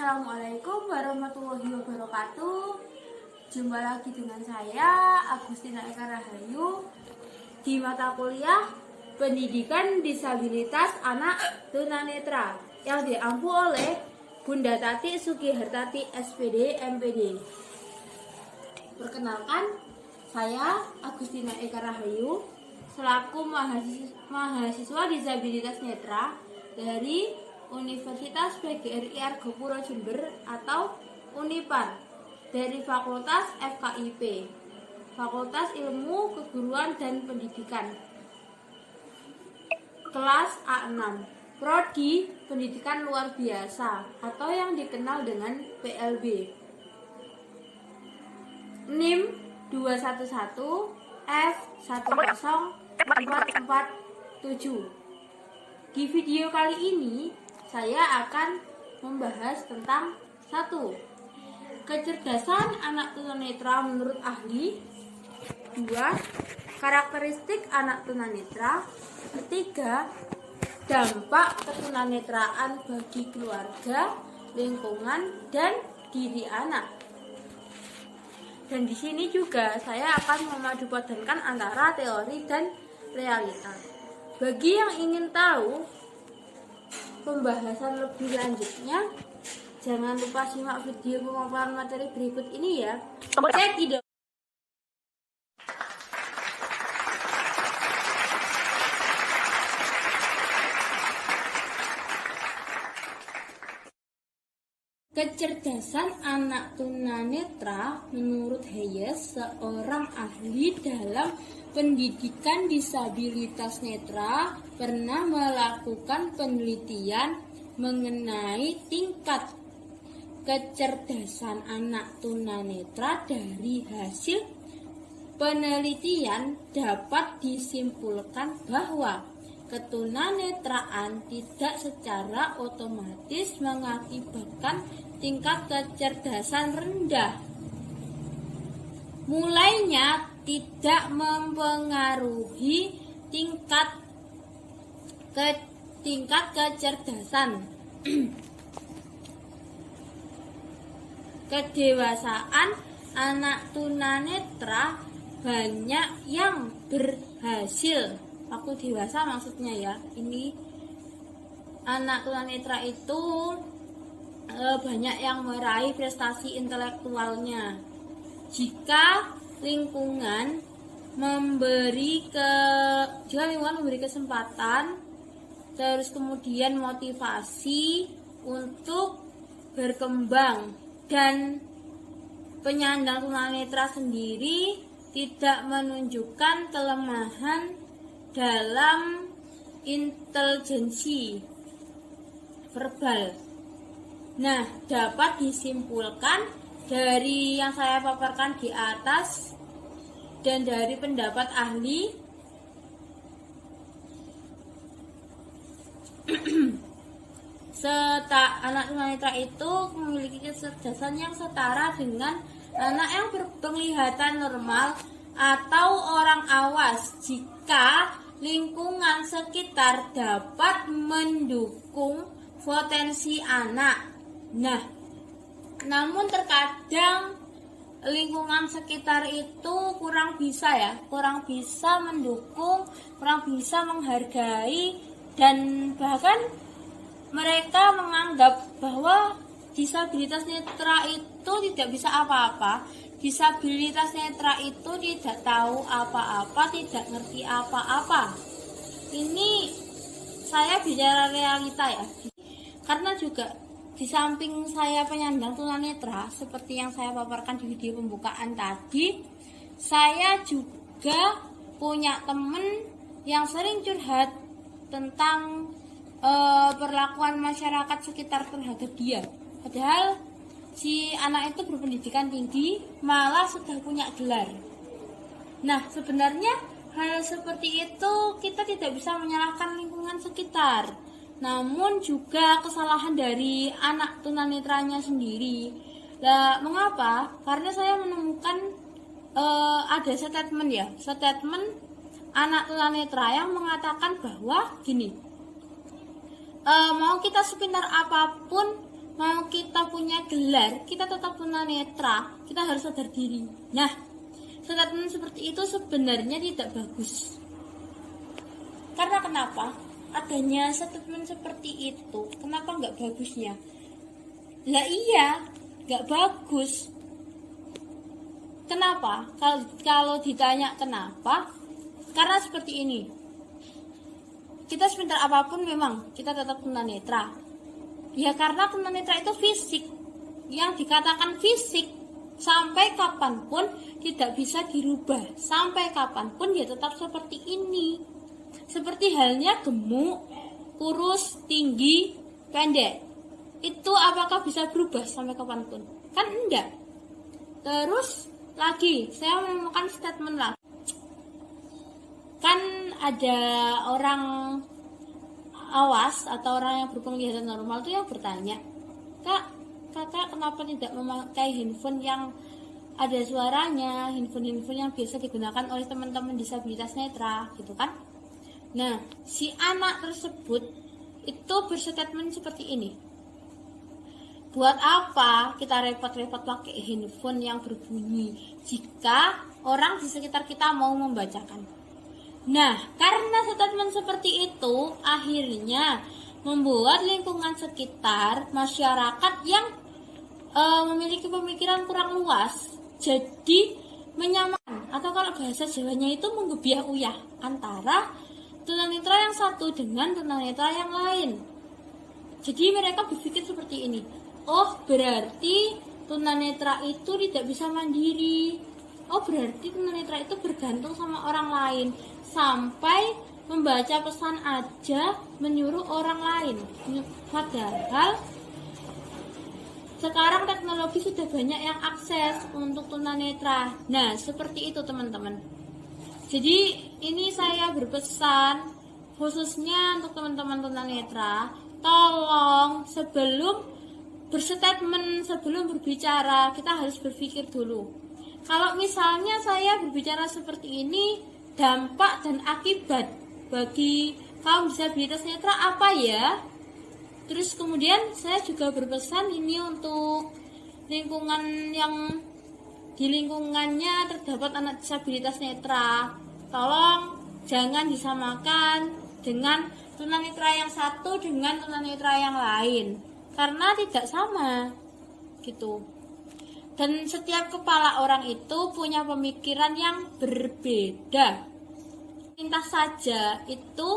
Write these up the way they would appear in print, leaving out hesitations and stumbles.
Assalamualaikum warahmatullahi wabarakatuh. Jumpa lagi dengan saya Agustina Eka Rahayu di mata kuliah Pendidikan Disabilitas Anak Tunanetra yang diampu oleh Bunda Tati Sugihartati SPD MPD. Perkenalkan, saya Agustina Eka Rahayu selaku mahasiswa disabilitas netra dari Universitas PGRI Argopuro Jember atau Unipar dari Fakultas FKIP, Fakultas Ilmu Keguruan dan Pendidikan, kelas A6, Prodi Pendidikan Luar Biasa atau yang dikenal dengan PLB. NIM 211 F10447. Di video kali ini saya akan membahas tentang 1. Kecerdasan anak tunanetra menurut ahli. 2. Karakteristik anak tunanetra. 3. Dampak ketunanetraan bagi keluarga, lingkungan, dan diri anak. Dan di sini juga saya akan memadupadankan antara teori dan realita. Bagi yang ingin tahu pembahasan lebih lanjutnya, jangan lupa simak video pemaparan materi berikut ini ya. Cekidot. Kecerdasan anak tunanetra menurut Hayes, seorang ahli dalam pendidikan disabilitas netra, pernah melakukan penelitian mengenai tingkat kecerdasan anak tunanetra. Dari hasil penelitian dapat disimpulkan bahwa ketunanetraan tidak secara otomatis mengakibatkan tingkat kecerdasan rendah. Mulainya tidak mempengaruhi tingkat kecerdasan. Kedewasaan anak tunanetra banyak yang berhasil. Aku dewasa maksudnya ya. Ini anak tunanetra itu banyak yang meraih prestasi intelektualnya jika lingkungan memberi kesempatan, terus kemudian motivasi untuk berkembang. Dan penyandang tunanetra sendiri tidak menunjukkan kelemahan dalam intelijensi verbal. Nah, dapat disimpulkan dari yang saya paparkan di atas dan dari pendapat ahli, anak tunanetra itu memiliki kecerdasan yang setara dengan anak yang berpenglihatan normal atau orang awas jika lingkungan sekitar dapat mendukung potensi anak. Nah, namun terkadang lingkungan sekitar itu kurang bisa mendukung, kurang bisa menghargai, dan bahkan mereka menganggap bahwa disabilitas netra itu tidak bisa apa-apa. Disabilitas netra itu tidak tahu apa-apa, tidak ngerti apa-apa. Ini saya bicara realita ya. Karena juga di samping saya penyandang tunanetra, seperti yang saya paparkan di video pembukaan tadi, saya juga punya temen yang sering curhat tentang perlakuan masyarakat sekitar terhadap dia. Padahal si anak itu berpendidikan tinggi, malah sudah punya gelar. Nah, sebenarnya hal seperti itu kita tidak bisa menyalahkan lingkungan sekitar, namun juga kesalahan dari anak tunanetranya sendiri. Nah, mengapa? Karena saya menemukan ada statement anak tunanetra yang mengatakan bahwa gini, mau kita sepintar apapun, mau kita punya gelar, kita tetap tunanetra, kita harus sadar diri. Nah, statement seperti itu sebenarnya tidak bagus. Karena kenapa? Adanya statement seperti itu, kenapa nggak bagusnya? Lah iya, nggak bagus. Kenapa? Kalau ditanya kenapa? Karena seperti ini. Kita sepintar apapun memang kita tetap tunanetra. Ya karena tunanetra itu fisik. Yang dikatakan fisik sampai kapanpun tidak bisa dirubah. Sampai kapanpun dia tetap seperti ini. Seperti halnya gemuk, kurus, tinggi, pendek. Itu apakah bisa berubah sampai kapanpun? Kan enggak. Terus lagi saya menemukan statement lah. Kan ada orang awas atau orang yang berpenglihatan normal itu yang bertanya, kakak kenapa tidak memakai handphone yang ada suaranya, handphone yang biasa digunakan oleh teman-teman disabilitas netra gitu kan? Nah, si anak tersebut itu berstatement seperti ini. Buat apa kita repot-repot pakai handphone yang berbunyi jika orang di sekitar kita mau membacakan? Nah, karena statement seperti itu akhirnya membuat lingkungan sekitar masyarakat yang memiliki pemikiran kurang luas jadi menyamakan, atau kalau bahasa Jawanya itu menggebiah uyah antara tunanetra yang satu dengan tunanetra yang lain. Jadi mereka berpikir seperti ini. Oh, berarti tunanetra itu tidak bisa mandiri. Oh, berarti tunanetra itu bergantung sama orang lain. Sampai membaca pesan aja menyuruh orang lain. Padahal sekarang teknologi sudah banyak yang akses untuk tunanetra. Nah, seperti itu teman-teman. Jadi ini saya berpesan khususnya untuk teman-teman tunanetra, tolong sebelum berstatement, sebelum berbicara, kita harus berpikir dulu. Kalau misalnya saya berbicara seperti ini, dampak dan akibat bagi kaum disabilitas netra apa ya? Terus kemudian saya juga berpesan ini untuk lingkungan yang di lingkungannya terdapat anak disabilitas netra. Tolong jangan disamakan dengan tunanetra yang satu dengan tunanetra yang lain, karena tidak sama gitu. Dan setiap kepala orang itu punya pemikiran yang berbeda. Lintas saja itu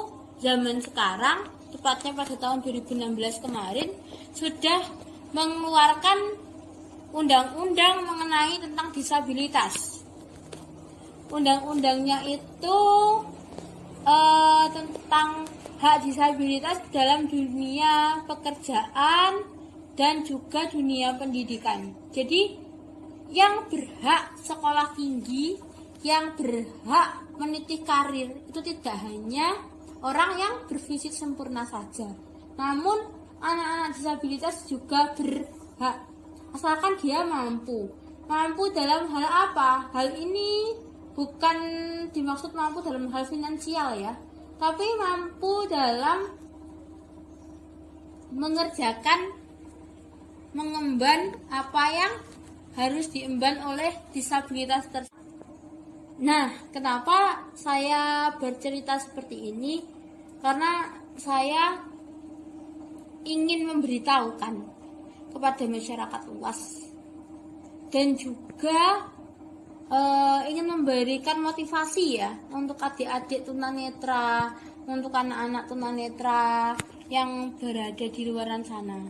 zaman sekarang, tepatnya pada tahun 2016 kemarin, sudah mengeluarkan undang-undang mengenai tentang disabilitas. Undang-undangnya itu tentang hak disabilitas dalam dunia pekerjaan dan juga dunia pendidikan. Jadi yang berhak sekolah tinggi, yang berhak meniti karir itu tidak hanya orang yang berfisik sempurna saja, namun anak-anak disabilitas juga berhak, asalkan dia mampu dalam hal apa. Hal ini bukan dimaksud mampu dalam hal finansial ya, tapi mampu dalam mengemban apa yang harus diemban oleh disabilitas tersebut. Nah, kenapa saya bercerita seperti ini? Karena saya ingin memberitahukan kepada masyarakat luas dan juga ingin memberikan motivasi ya untuk adik-adik tunanetra, untuk anak-anak tunanetra yang berada di luar sana,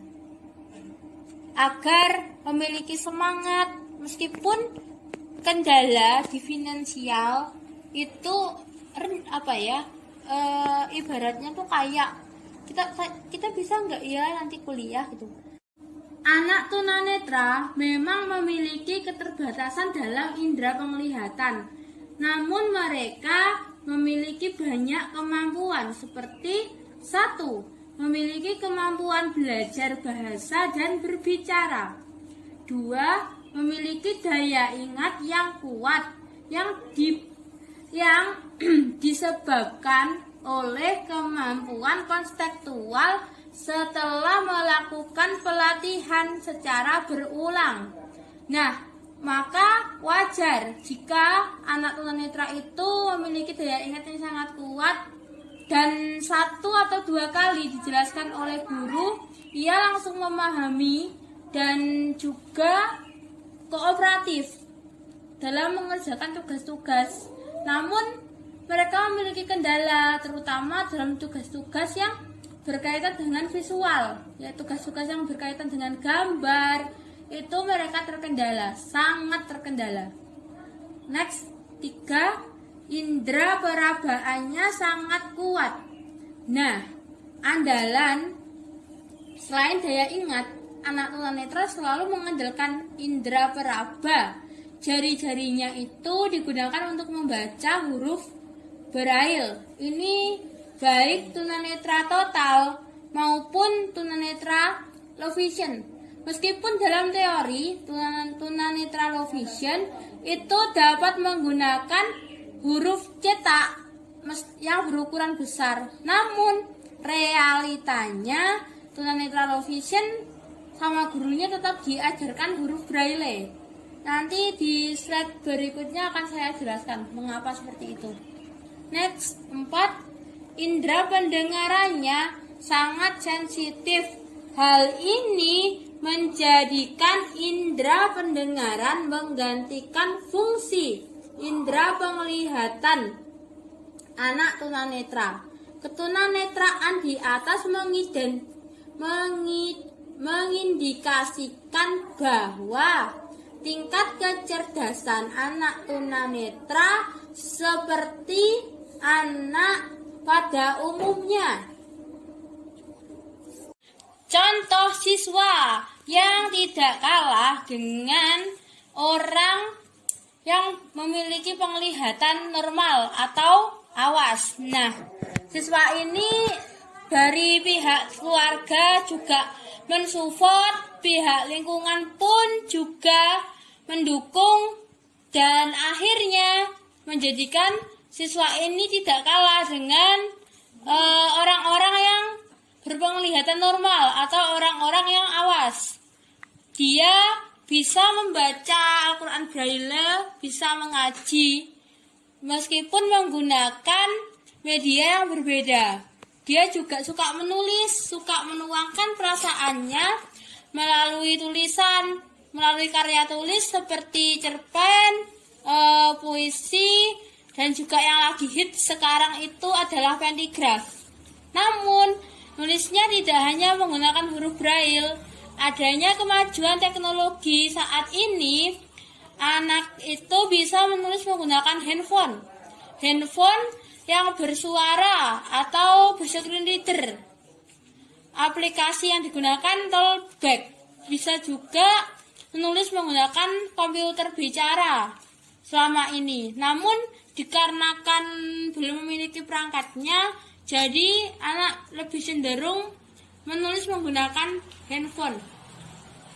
agar memiliki semangat meskipun kendala di finansial itu ibaratnya tuh kayak kita bisa nggak ya nanti kuliah gitu. Anak tunanetra memang memiliki keterbatasan dalam indera penglihatan, namun mereka memiliki banyak kemampuan seperti 1. Memiliki kemampuan belajar bahasa dan berbicara. 2. Memiliki daya ingat yang kuat yang disebabkan oleh kemampuan konseptual setelah melakukan pelatihan secara berulang. Nah, maka wajar jika anak tunanetra itu memiliki daya ingat yang sangat kuat dan 1 atau 2 kali dijelaskan oleh guru, ia langsung memahami dan juga kooperatif dalam mengerjakan tugas-tugas. Namun, mereka memiliki kendala, terutama dalam tugas-tugas yang berkaitan dengan visual, ya tugas-tugas yang berkaitan dengan gambar, itu mereka terkendala, sangat terkendala. Next, 3, indera perabaannya sangat kuat. Nah, andalan selain daya ingat, anak tunanetra selalu mengandalkan indera peraba. Jari-jarinya itu digunakan untuk membaca huruf Braille. Ini baik tunanetra total maupun tunanetra low vision. Meskipun dalam teori tunanetra low vision itu dapat menggunakan huruf cetak yang berukuran besar, namun realitanya tunanetra low vision sama gurunya tetap diajarkan huruf Braille. Nanti di slide berikutnya akan saya jelaskan mengapa seperti itu. Next, 4, indera pendengarannya sangat sensitif. Hal ini menjadikan indera pendengaran menggantikan fungsi indera penglihatan anak tunanetra. Ketunanetraan di atas mengindikasikan bahwa tingkat kecerdasan anak tunanetra seperti anak pada umumnya. Contoh siswa yang tidak kalah dengan orang yang memiliki penglihatan normal atau awas. Nah, siswa ini dari pihak keluarga juga mensupport, pihak lingkungan pun juga mendukung, dan akhirnya menjadikan siswa ini tidak kalah dengan orang-orang yang berpenglihatan normal atau orang-orang yang awas. Dia bisa membaca Al-Quran Braille, bisa mengaji, meskipun menggunakan media yang berbeda. Dia juga suka menulis, suka menuangkan perasaannya melalui tulisan, melalui karya tulis seperti cerpen, puisi, dan juga yang lagi hit sekarang itu adalah pentigraf. Namun, nulisnya tidak hanya menggunakan huruf Braille. Adanya kemajuan teknologi saat ini, anak itu bisa menulis menggunakan handphone yang bersuara atau berscreen reader. Aplikasi yang digunakan Tollback. Bisa juga menulis menggunakan komputer bicara selama ini. Namun dikarenakan belum memiliki perangkatnya, jadi anak lebih cenderung menulis menggunakan handphone.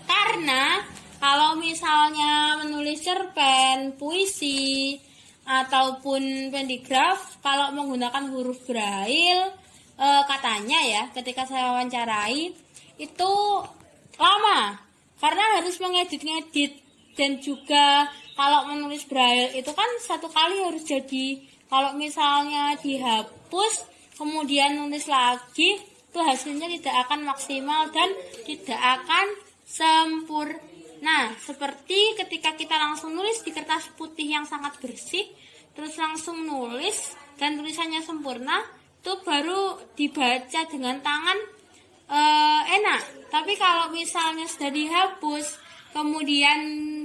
Karena kalau misalnya menulis cerpen, puisi, ataupun pentigraf, kalau menggunakan huruf Braille, katanya ya ketika saya wawancarai itu lama, karena harus mengedit-ngedit, dan juga kalau menulis Braille itu kan 1 kali harus jadi. Kalau misalnya dihapus kemudian nulis lagi, itu hasilnya tidak akan maksimal dan tidak akan sempurna. Seperti ketika kita langsung nulis di kertas putih yang sangat bersih, terus langsung nulis dan tulisannya sempurna, itu baru dibaca dengan tangan enak. Tapi kalau misalnya sudah dihapus kemudian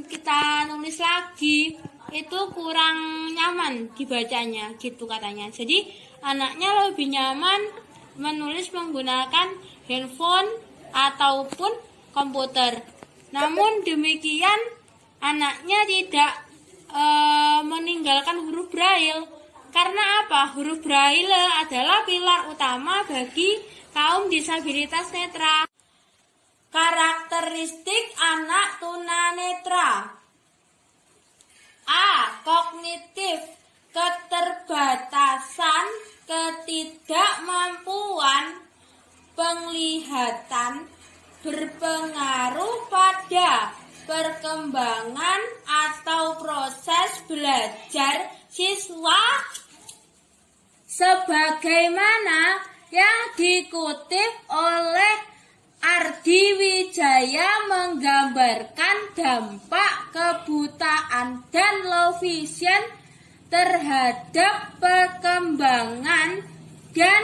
kita nulis lagi, itu kurang nyaman dibacanya gitu katanya. Jadi anaknya lebih nyaman menulis menggunakan handphone ataupun komputer. Namun demikian, anaknya tidak meninggalkan huruf Braille. Karena apa? Huruf Braille adalah pilar utama bagi kaum disabilitas netra. Karakteristik anak tunanetra. A. Kognitif, keterbatasan, ketidakmampuan penglihatan berpengaruh pada perkembangan atau proses belajar siswa sebagaimana yang dikutip oleh Ardi Wijaya menggambarkan dampak kebutaan dan low vision terhadap perkembangan dan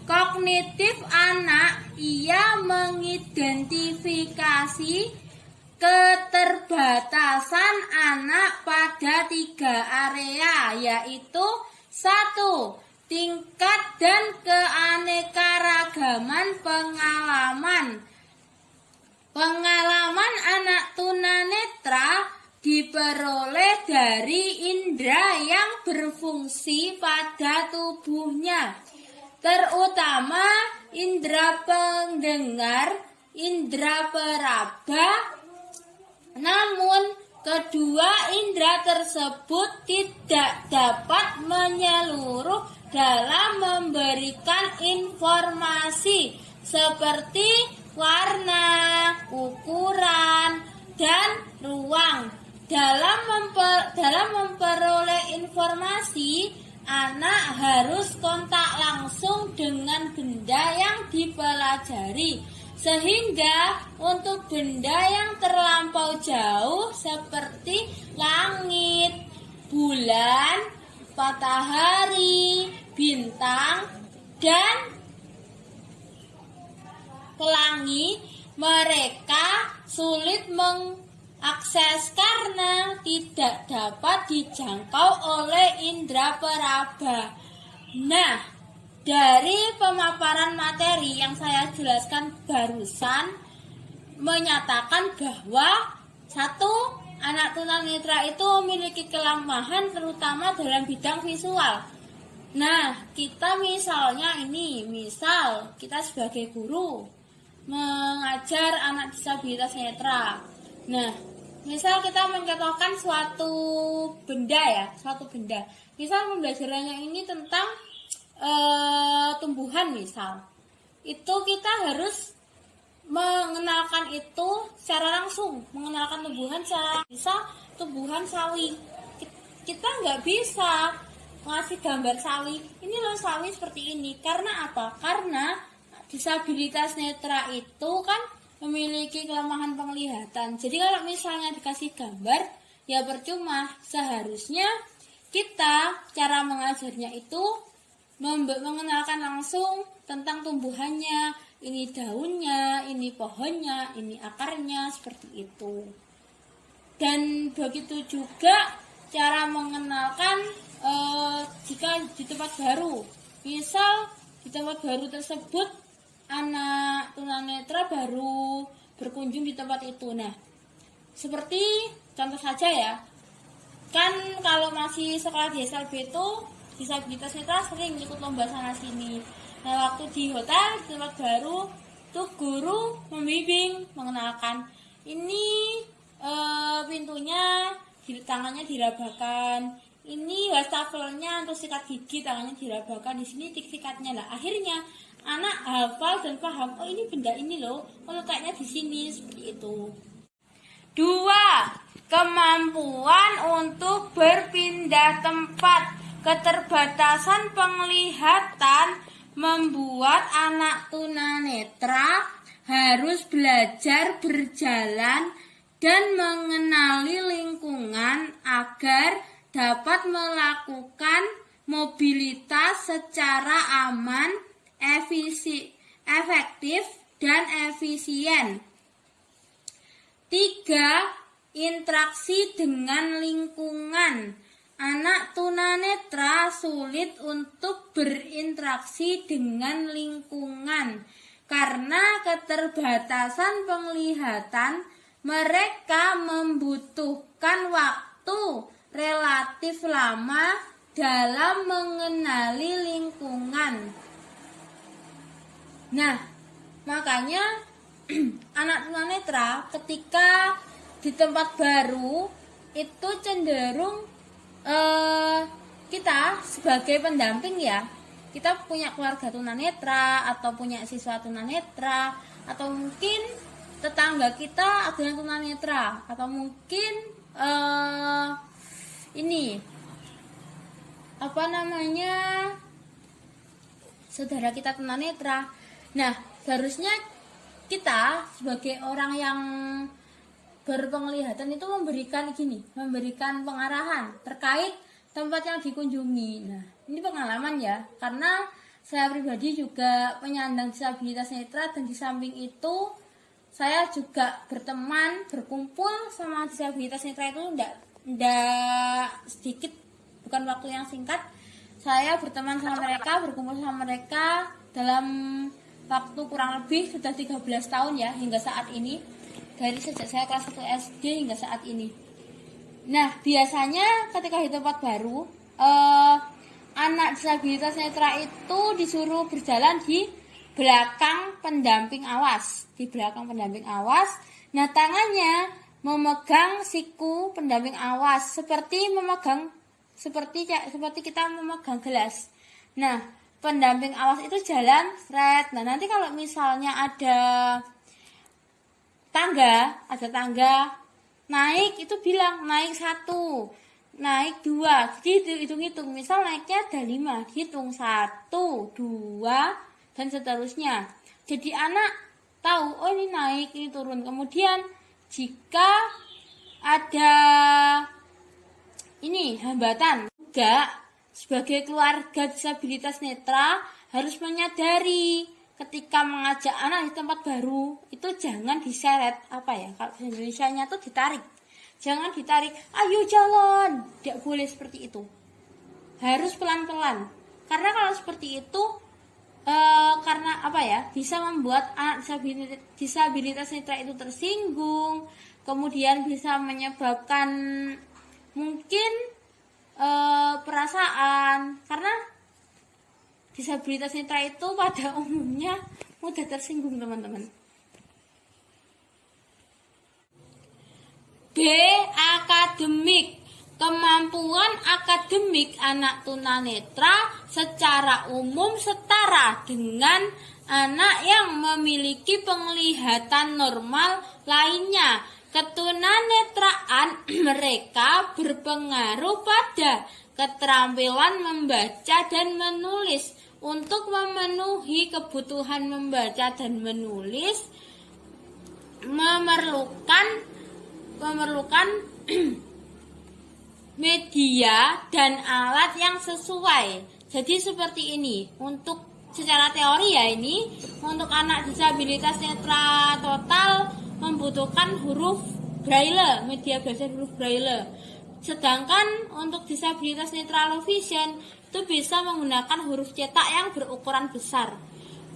kognitif anak. Ia mengidentifikasi keterbatasan anak pada 3 area, yaitu 1. Tingkat dan keanekaragaman pengalaman. Pengalaman anak tunanetra diperoleh dari indera yang berfungsi pada tubuhnya, terutama indera pendengar, indera peraba. Namun, kedua indera tersebut tidak dapat menyeluruh dalam memberikan informasi seperti warna, ukuran, dan ruang. Dalam memperoleh informasi, anak harus kontak langsung dengan benda yang dipelajari, sehingga untuk benda yang terlampau jauh seperti langit, bulan, matahari, bintang, dan pelangi, mereka sulit mengakses karena tidak dapat dijangkau oleh indera peraba. Nah, dari pemaparan materi yang saya jelaskan barusan menyatakan bahwa 1. Anak tunanetra itu memiliki kelemahan terutama dalam bidang visual. Nah, kita misalnya misal kita sebagai guru mengajar anak disabilitas netra. Nah, misal kita mencontohkan suatu benda. Misal pembelajarannya ini tentang tumbuhan misal. Itu kita harus mengenalkan itu secara langsung, mengenalkan tumbuhan secara bisa tumbuhan sawi. Kita nggak bisa ngasih gambar sawi, ini loh sawi seperti ini. Karena apa? Karena disabilitas netra itu kan memiliki kelemahan penglihatan. Jadi kalau misalnya dikasih gambar, ya percuma. Seharusnya kita cara mengajarnya itu mengenalkan langsung tentang tumbuhannya. Ini daunnya, ini pohonnya, ini akarnya, seperti itu. Dan begitu juga cara mengenalkan jika di tempat baru. Misal di tempat baru tersebut anak tunanetra baru berkunjung di tempat itu. Nah, seperti contoh saja ya. Kan kalau masih sekolah di SLB itu disabilitas netra sering ikut lomba sana sini. Nah, waktu di hotel, di tempat baru, tuh guru membimbing, mengenalkan ini pintunya, tangannya dirabakan, ini wastafelnya untuk sikat gigi, tangannya dirabakan, di sini sikatnya. Lah, akhirnya anak hafal dan paham, oh ini benda ini loh, kalau kayaknya di sini, seperti itu. 2. Kemampuan untuk berpindah tempat. Keterbatasan penglihatan membuat anak tunanetra harus belajar berjalan dan mengenali lingkungan agar dapat melakukan mobilitas secara aman, efektif, dan efisien. 3. Interaksi dengan lingkungan. Anak tunanetra sulit untuk berinteraksi dengan lingkungan karena keterbatasan penglihatan. Mereka membutuhkan waktu relatif lama dalam mengenali lingkungan. Nah, makanya anak tunanetra ketika di tempat baru itu cenderung kita sebagai pendamping ya, kita punya keluarga tunanetra atau punya siswa tunanetra atau mungkin tetangga kita ada yang tunanetra, atau mungkin ini apa namanya, saudara kita tunanetra. Nah, seharusnya kita sebagai orang yang berpenglihatan itu memberikan pengarahan terkait tempat yang dikunjungi. Nah, ini pengalaman ya, karena saya pribadi juga penyandang disabilitas netra, dan di samping itu saya juga berkumpul sama disabilitas netra itu enggak sedikit, bukan waktu yang singkat. Saya berteman sama mereka, berkumpul sama mereka dalam waktu kurang lebih sudah 13 tahun ya, hingga saat ini. Dari sejak saya kelas 1 SD hingga saat ini. Nah, biasanya ketika di tempat baru, anak disabilitas netra itu disuruh berjalan di belakang pendamping awas. Nah, tangannya memegang siku pendamping awas, seperti kita memegang gelas. Nah, pendamping awas itu jalan seret. Nah, nanti kalau misalnya ada tangga naik, itu bilang naik 1, naik 2, jadi hitung-hitung. Misal naiknya ada 5, dihitung 1, 2, dan seterusnya. Jadi anak tahu, oh ini naik, ini turun. Kemudian jika ada ini hambatan, juga sebagai keluarga disabilitas netra harus menyadari ketika mengajak anak di tempat baru itu jangan diseret, kalau bahasa Indonesianya tuh ditarik. Jangan ditarik, ayo jalan. Tidak boleh seperti itu. Harus pelan-pelan. Karena kalau seperti itu bisa membuat anak disabilitas netra itu tersinggung, kemudian bisa menyebabkan mungkin perasaan, karena disabilitas netra itu pada umumnya mudah tersinggung, teman-teman. B. Akademik. Kemampuan akademik anak tunanetra secara umum setara dengan anak yang memiliki penglihatan normal lainnya. Ketunanetraan mereka berpengaruh pada keterampilan membaca dan menulis. Untuk memenuhi kebutuhan membaca dan menulis memerlukan media dan alat yang sesuai. Jadi seperti ini. Untuk secara teori ya, ini untuk anak disabilitas netra total membutuhkan huruf braille, media belajar huruf braille. Sedangkan untuk disabilitas netra low vision itu bisa menggunakan huruf cetak yang berukuran besar.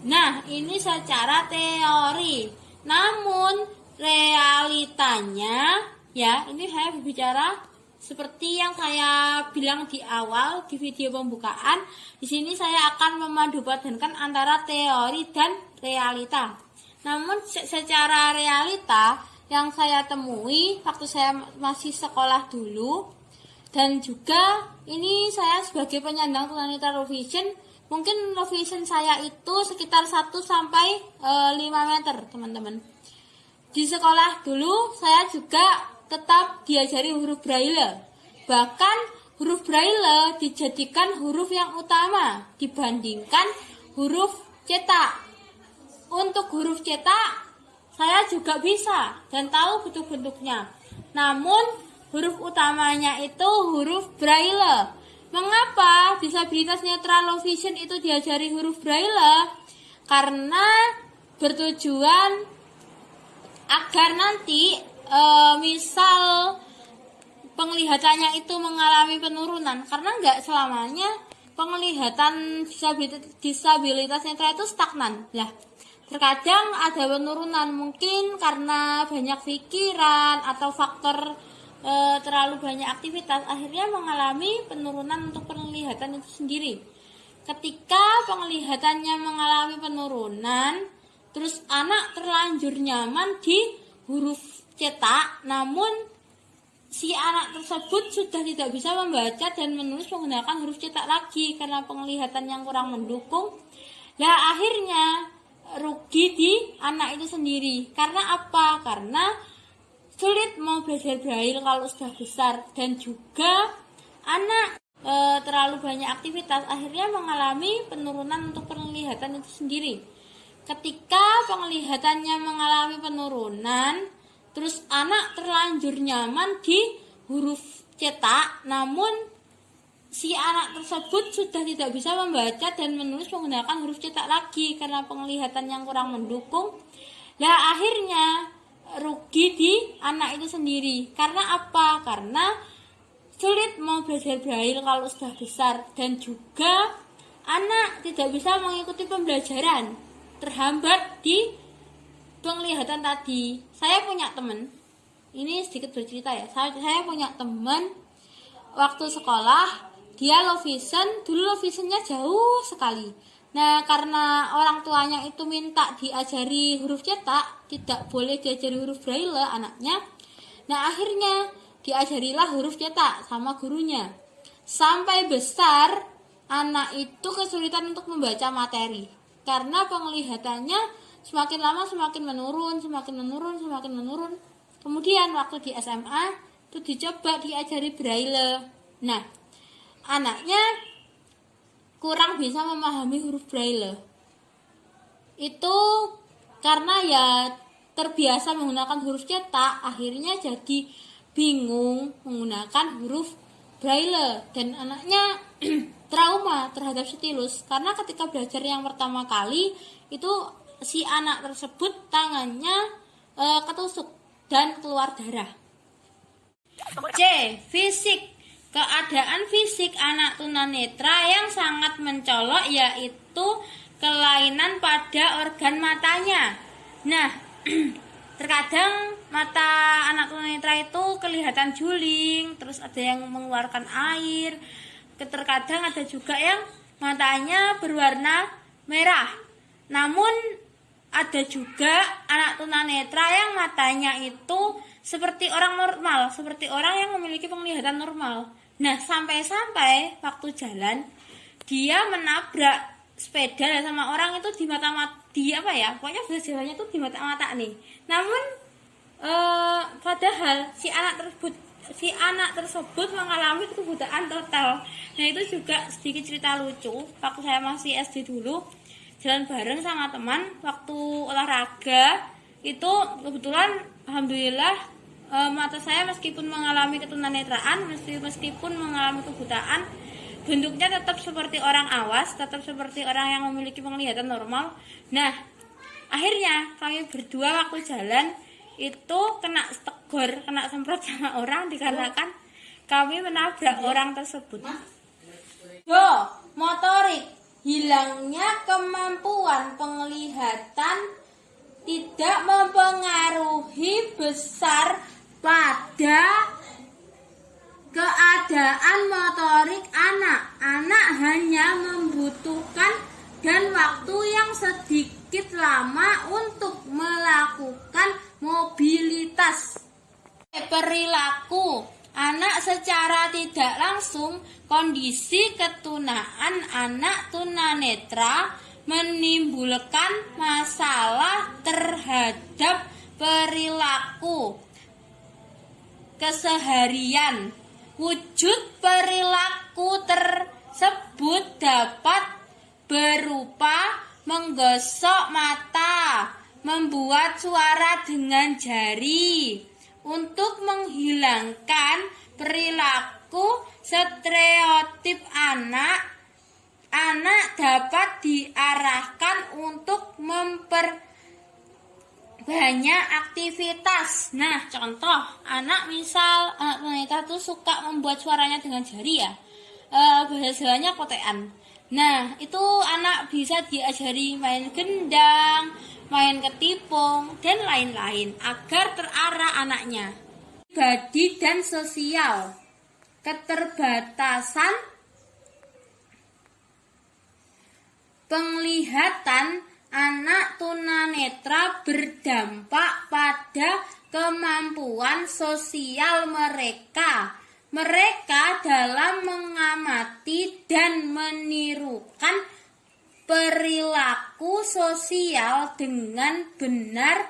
Nah, ini secara teori. Namun realitanya ya, ini saya berbicara seperti yang saya bilang di awal di video pembukaan. Di sini saya akan memadupadankan antara teori dan realita. Namun secara realita yang saya temui waktu saya masih sekolah dulu, dan juga ini saya sebagai penyandang tunanetra low vision, mungkin low vision saya itu sekitar 1 sampai 5 meter, teman-teman. Di sekolah dulu saya juga tetap diajari huruf braille. Bahkan huruf braille dijadikan huruf yang utama dibandingkan huruf cetak. Untuk huruf cetak saya juga bisa dan tahu bentuk-bentuknya. Namun huruf utamanya itu huruf braille. Mengapa disabilitas netra low vision itu diajari huruf braille? Karena bertujuan agar nanti misal penglihatannya itu mengalami penurunan, karena nggak selamanya penglihatan disabilitas netra itu stagnan. Lah, terkadang ada penurunan, mungkin karena banyak pikiran atau faktor terlalu banyak aktivitas, akhirnya mengalami penurunan untuk penglihatan itu sendiri. Ketika penglihatannya mengalami penurunan, terus anak terlanjur nyaman di huruf cetak, namun si anak tersebut sudah tidak bisa membaca dan menulis menggunakan huruf cetak lagi karena penglihatan yang kurang mendukung. Nah, akhirnya rugi di anak itu sendiri. Karena apa? Karena sulit mau belajar braille kalau sudah besar, dan juga anak terlalu banyak aktivitas akhirnya mengalami penurunan untuk penglihatan itu sendiri. Ketika penglihatannya mengalami penurunan, terus anak terlanjur nyaman di huruf cetak, namun si anak tersebut sudah tidak bisa membaca dan menulis menggunakan huruf cetak lagi karena penglihatan yang kurang mendukung. Nah, akhirnya rugi di anak itu sendiri. Karena apa? Karena sulit mau belajar braille kalau sudah besar, dan juga anak tidak bisa mengikuti pembelajaran, terhambat di penglihatan tadi. Saya punya teman, ini sedikit bercerita ya. Saya punya teman waktu sekolah, dia low vision. Dulu low visionnya jauh sekali. Nah, karena orang tuanya itu minta diajari huruf cetak, tidak boleh diajari huruf braille anaknya. Nah, akhirnya diajarilah huruf cetak sama gurunya. Sampai besar, anak itu kesulitan untuk membaca materi karena penglihatannya semakin lama semakin menurun. Kemudian waktu di SMA itu dicoba diajari braille. Nah, anaknya kurang bisa memahami huruf braille. Itu karena ya terbiasa menggunakan huruf cetak, akhirnya jadi bingung menggunakan huruf braille, dan anaknya trauma terhadap stylus karena ketika belajar yang pertama kali itu si anak tersebut tangannya ketusuk dan keluar darah. C. Fisik. Keadaan fisik anak tunanetra yang sangat mencolok yaitu kelainan pada organ matanya. Nah, terkadang mata anak tunanetra itu kelihatan juling, terus ada yang mengeluarkan air. Terkadang ada juga yang matanya berwarna merah. Namun ada juga anak tunanetra yang matanya itu seperti orang normal, seperti orang yang memiliki penglihatan normal. Nah, sampai-sampai waktu jalan dia menabrak sepeda sama orang itu di mata-mata, pokoknya jalannya itu di mata-mata nih. Namun padahal si anak tersebut mengalami kebutaan total. Nah, itu juga sedikit cerita lucu. Waktu saya masih SD dulu, jalan bareng sama teman waktu olahraga itu kebetulan alhamdulillah mata saya meskipun mengalami ketunanetraan, meskipun mengalami kebutaan, bentuknya tetap seperti orang awas, tetap seperti orang yang memiliki penglihatan normal. Nah, akhirnya kami berdua waktu jalan itu kena tegur, kena semprot sama orang dikarenakan kami menabrak orang tersebut. Motorik. Hilangnya kemampuan penglihatan tidak mempengaruhi besar pada keadaan motorik anak. Anak hanya membutuhkan dan waktu yang sedikit lama untuk melakukan mobilitas. Perilaku anak secara tidak langsung, kondisi ketunaan anak tunanetra menimbulkan masalah terhadap perilaku keseharian. Wujud perilaku tersebut dapat berupa menggosok mata, membuat suara dengan jari. Untuk menghilangkan perilaku stereotip anak dapat diarahkan untuk memperbanyak aktivitas. Nah, contoh anak tunanetra tuh suka membuat suaranya dengan jari ya. Bahasa Jawanya kotean. Nah, itu anak bisa diajari main gendang, main ketipung, dan lain-lain agar terarah anaknya. Pribadi dan sosial. Keterbatasan penglihatan anak tunanetra berdampak pada kemampuan sosial mereka. Mereka dalam mengamati dan menirukan perilaku sosial dengan benar.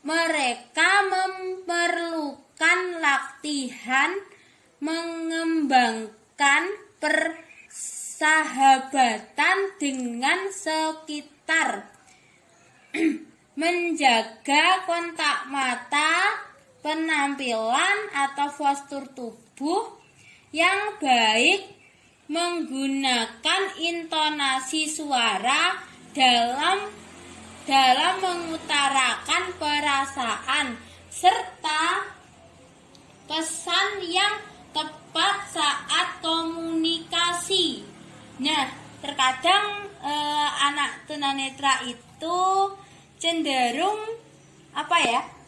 Mereka memerlukan latihan mengembangkan persahabatan dengan sekitar, menjaga kontak mata, penampilan atau postur tubuh yang baik, menggunakan intonasi suara dalam mengutarakan perasaan serta pesan yang tepat saat komunikasi. Nah, terkadang anak tunanetra itu cenderung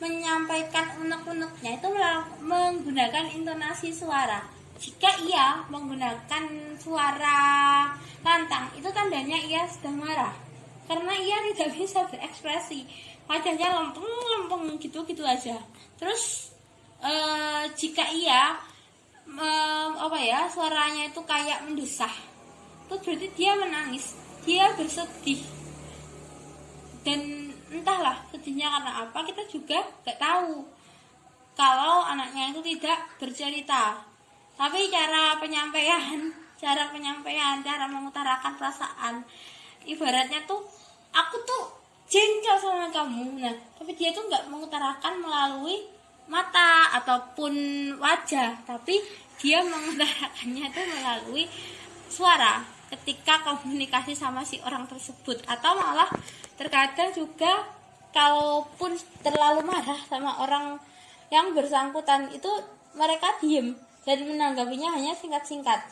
menyampaikan unek-uneknya itu menggunakan intonasi suara. Jika ia menggunakan suara lantang, itu tandanya ia sedang marah. Karena ia tidak bisa berekspresi, wajahnya lempeng gitu aja. Terus jika ia suaranya itu kayak mendesah, itu berarti dia menangis, dia bersedih. Dan entahlah sedihnya karena apa, kita juga gak tahu kalau anaknya itu tidak bercerita. Tapi cara penyampaian, cara mengutarakan perasaan, ibaratnya tuh aku tuh jengkel sama kamu. Nah, tapi dia tuh nggak mengutarakan melalui mata ataupun wajah, tapi dia mengutarakannya tuh melalui suara ketika komunikasi sama si orang tersebut. Atau malah terkadang juga kalaupun terlalu marah sama orang yang bersangkutan, itu mereka diem dan menanggapinya hanya singkat-singkat.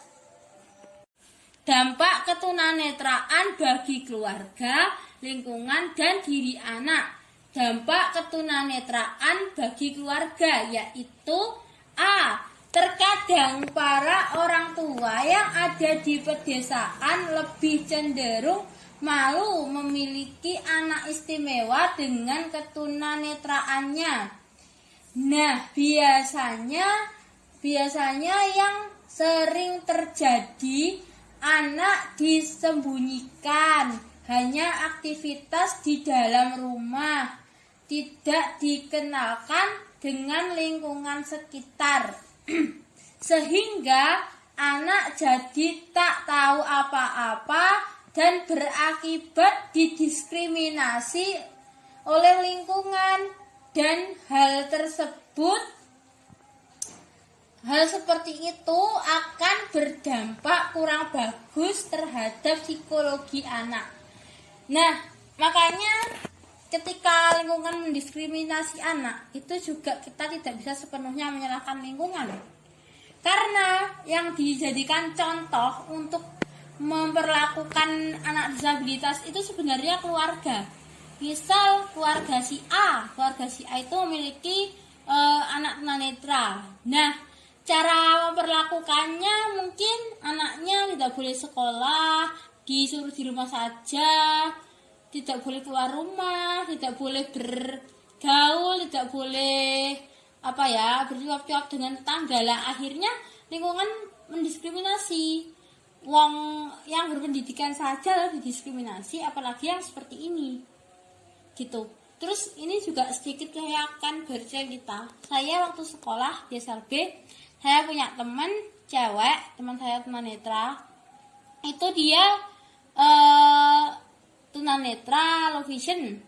Dampak ketunanetraan bagi keluarga, lingkungan, dan diri anak. Dampak ketunanetraan bagi keluarga yaitu A. Terkadang para orang tua yang ada di pedesaan lebih cenderung malu memiliki anak istimewa dengan ketunanetraannya. Nah, biasanya yang sering terjadi, anak disembunyikan, hanya aktivitas di dalam rumah, tidak dikenalkan dengan lingkungan sekitar, sehingga anak jadi tak tahu apa-apa dan berakibat didiskriminasi oleh lingkungan. Dan hal seperti itu akan berdampak kurang bagus terhadap psikologi anak. Nah, makanya ketika lingkungan mendiskriminasi anak, itu juga kita tidak bisa sepenuhnya menyalahkan lingkungan. Karena yang dijadikan contoh untuk memperlakukan anak disabilitas itu sebenarnya keluarga. Misal keluarga si A itu memiliki anak tunanetra. Nah, cara memperlakukannya mungkin anaknya tidak boleh sekolah, disuruh di rumah saja, tidak boleh keluar rumah, tidak boleh bergaul, tidak boleh bercuap-cuap dengan tetangga. Lah, akhirnya lingkungan mendiskriminasi. Wong yang berpendidikan saja didiskriminasi, apalagi yang seperti ini. Gitu. Terus ini juga sedikit saya akan bercerita. Saya waktu sekolah di SLB, saya punya teman cewek, teman saya tunanetra. Itu dia tunanetra low vision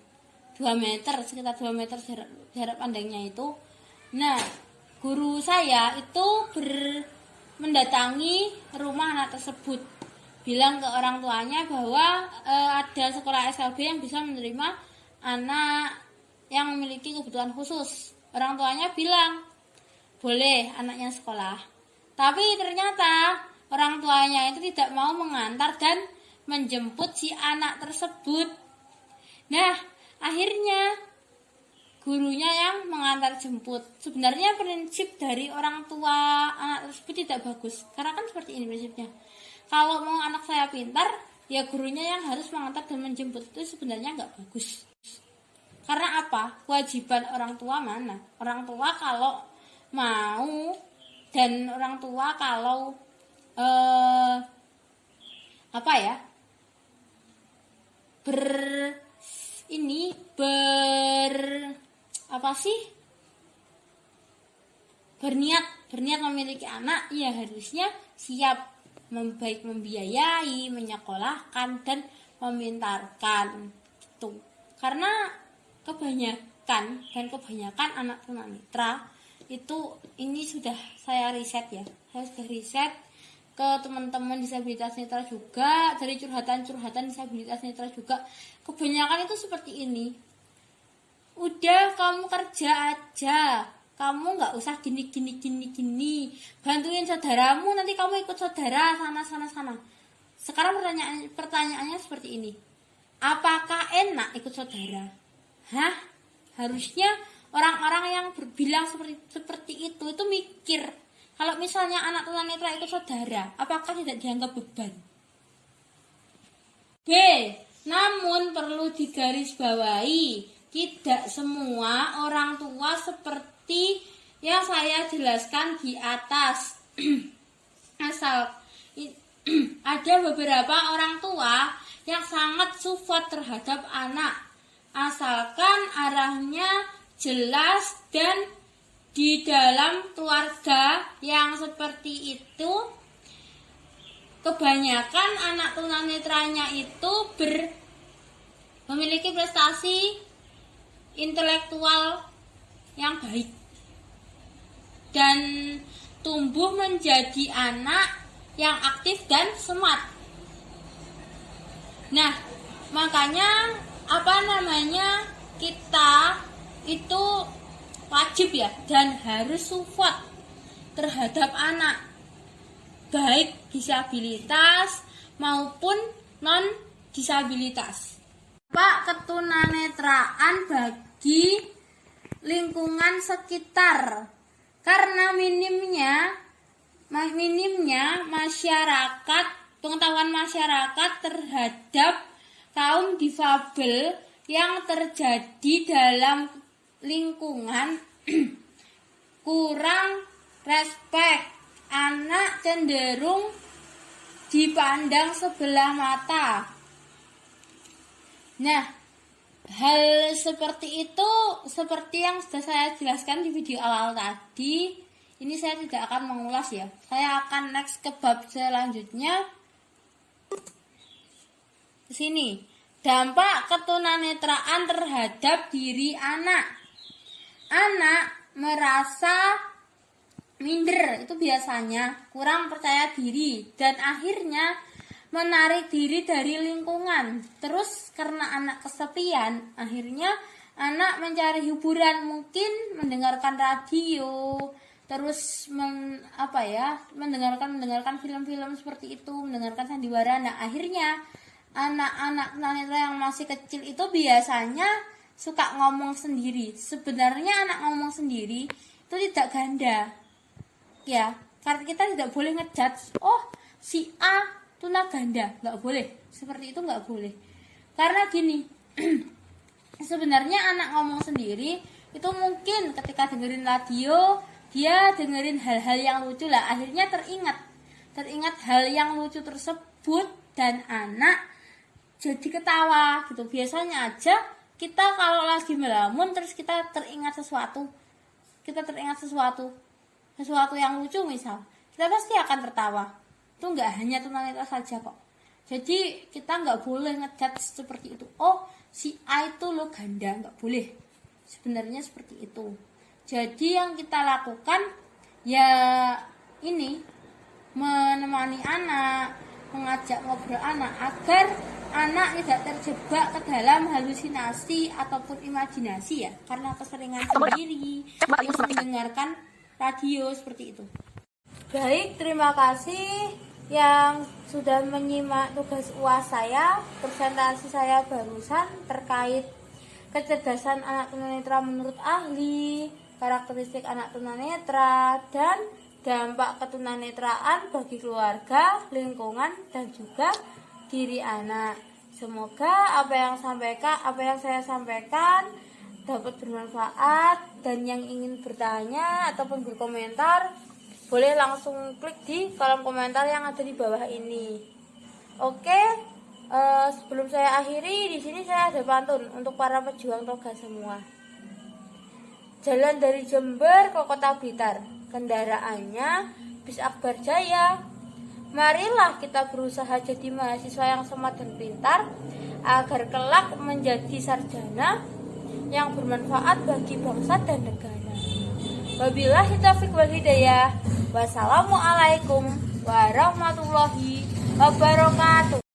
2 meter, sekitar 2 meter jarak pandangnya itu. Nah, guru saya itu mendatangi rumah anak tersebut, bilang ke orang tuanya bahwa ada sekolah SLB yang bisa menerima anak yang memiliki kebutuhan khusus. Orang tuanya bilang boleh anaknya sekolah, tapi ternyata orang tuanya itu tidak mau mengantar dan menjemput si anak tersebut. Nah, akhirnya gurunya yang mengantar jemput. Sebenarnya prinsip dari orang tua anak tersebut tidak bagus, karena kan seperti ini prinsipnya. Kalau mau anak saya pintar, ya gurunya yang harus mengantar dan menjemput. Itu sebenarnya nggak bagus. Karena apa? Kewajiban orang tua mana? Orang tua kalau mau, dan orang tua kalau berniat memiliki anak, ya harusnya siap baik membiayai, menyekolahkan, dan memintarkan gitu. Karena kebanyakan anak tunanetra itu, ini sudah saya riset ya, saya sudah riset ke teman-teman disabilitas netra juga, dari curhatan disabilitas netra juga, kebanyakan itu seperti ini. Udah, kamu kerja aja, kamu nggak usah gini, bantuin saudaramu, nanti kamu ikut saudara sana. Sekarang pertanyaannya seperti ini, apakah enak ikut saudara? Harusnya orang-orang yang berbilang seperti itu mikir, kalau misalnya anak tunanetra ikut saudara, apakah tidak dianggap beban? B. Namun perlu digarisbawahi, tidak semua orang tua seperti yang saya jelaskan di atas. Ada beberapa orang tua yang sangat support terhadap anak, asalkan arahnya jelas, dan di dalam keluarga yang seperti itu kebanyakan anak tunanetranya itu memiliki prestasi intelektual yang baik dan tumbuh menjadi anak yang aktif dan smart. Nah, makanya kita itu wajib ya, dan harus support terhadap anak, baik disabilitas maupun non disabilitas. Ketunanetraan bagi lingkungan sekitar, karena minimnya pengetahuan masyarakat terhadap kaum difabel yang terjadi dalam lingkungan, kurang respek, anak cenderung dipandang sebelah mata. Nah, hal seperti itu, seperti yang sudah saya jelaskan di video awal tadi, ini saya tidak akan mengulas ya. Saya akan next ke bab selanjutnya. Ke sini, dampak ketunanetraan terhadap diri anak. Anak merasa minder, itu biasanya kurang percaya diri, dan akhirnya menarik diri dari lingkungan. Terus karena anak kesepian, akhirnya anak mencari hiburan, mungkin mendengarkan radio, terus mendengarkan film-film seperti itu, mendengarkan sandiwara. Nah, akhirnya anak-anak tunanetra yang masih kecil itu biasanya suka ngomong sendiri. Sebenarnya anak ngomong sendiri itu tidak ganda ya, karena kita tidak boleh ngejudge, oh si A tuna ganda, nggak boleh, seperti itu nggak boleh. Karena gini, sebenarnya anak ngomong sendiri itu mungkin ketika dengerin radio, dia dengerin hal-hal yang lucu lah, akhirnya teringat hal yang lucu tersebut, dan anak jadi ketawa gitu. Biasanya aja kita kalau lagi melamun terus kita teringat sesuatu yang lucu misal, kita pasti akan tertawa. Itu nggak hanya tunanetra saja kok. Jadi kita nggak boleh ngejudge seperti itu, oh si A itu lo ganda, nggak boleh. Sebenarnya seperti itu. Jadi yang kita lakukan ya ini, menemani anak, mengajak ngobrol anak, agar anak tidak terjebak ke dalam halusinasi ataupun imajinasi ya, karena keseringan sendiri mendengarkan radio seperti itu. Baik, terima kasih yang sudah menyimak tugas UAS saya, presentasi saya barusan terkait kecerdasan anak tunanetra menurut ahli, karakteristik anak tunanetra, dan dampak ketunanetraan bagi keluarga, lingkungan, dan juga diri anak. Semoga apa yang saya sampaikan dapat bermanfaat, dan yang ingin bertanya ataupun berkomentar boleh langsung klik di kolom komentar yang ada di bawah ini. Oke, Sebelum saya akhiri, di sini saya ada pantun untuk para pejuang toga semua. Jalan dari Jember ke Kota Blitar, kendaraannya bis Akbar Jaya. Marilah kita berusaha jadi mahasiswa yang smart dan pintar, agar kelak menjadi sarjana yang bermanfaat bagi bangsa dan negara. Wabillahi taufiq wal hidayah. Wassalamualaikum warahmatullahi wabarakatuh.